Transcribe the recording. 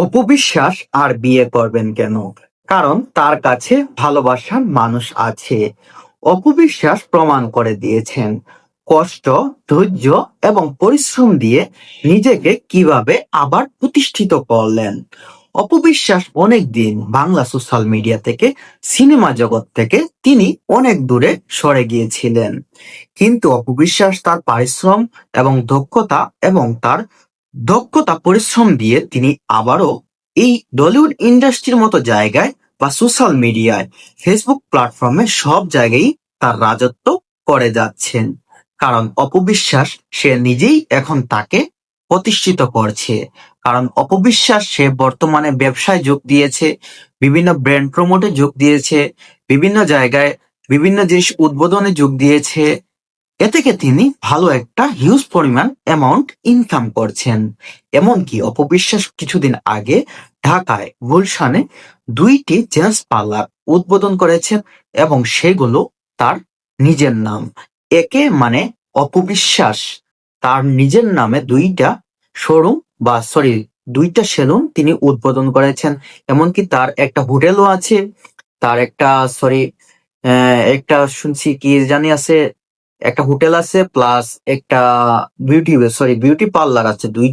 অপবিশ্বাস আর বিয়ে করবেন কেন? কারণ তার কাছে ভালোবাসার মানুষ আছে। অপবিশ্বাস প্রমাণ করে দিয়েছেন কষ্ট, ধৈর্য এবং পরিশ্রম দিয়ে নিজেকে কিভাবে আবার প্রতিষ্ঠিত করলেন। অপবিশ্বাস অনেক দিন বাংলা সোশ্যাল মিডিয়া থেকে, সিনেমা জগৎ থেকে তিনি অনেক দূরে সরে গিয়েছিলেন। কিন্তু অপবিশ্বাস তার পরিশ্রম এবং দক্ষতা পরিশ্রম দিয়ে তিনি আবারও এই টলিউড ইন্ডাস্ট্রির মতো জায়গায় বা সোশ্যাল মিডিয়ায়, ফেসবুক প্ল্যাটফর্মে সব জায়গায় তার রাজত্ব করে যাচ্ছেন। কারণ অপবিশ্বাস সে নিজেই এখন তাকে প্রতিষ্ঠিত করছে। কারণ অপবিশ্বাস সে বর্তমানে ব্যবসায় যোগ দিয়েছে, বিভিন্ন ব্র্যান্ড প্রমোটে যোগ দিয়েছে, বিভিন্ন জায়গায় বিভিন্ন জিনিস উদ্বোধনে যোগ দিয়েছে। এ থেকে তিনি ভালো একটা হিউজ পরিমাণ অ্যামাউন্ট ইনকাম করছেন। এমনকি অপবিশ্বাস কিছুদিন আগে ঢাকায় গুলশানে 2টি জেন্টস পার্লার উদ্বোধন করেছেন এবং সেগুলো তার নিজের নাম। একে মানে অপবিশ্বাস তার নিজের নামে 2টা শোরুম বা সরি 2টা সেলুন তিনি উদ্বোধন করেছেন। এমনকি তার একটা হোটেলও আছে, তার একটা সরি একটা শুনছি কি জানি আছে, একটা হোটেল আছে প্লাস একটা বিউটি পার্লার আছে 2টা।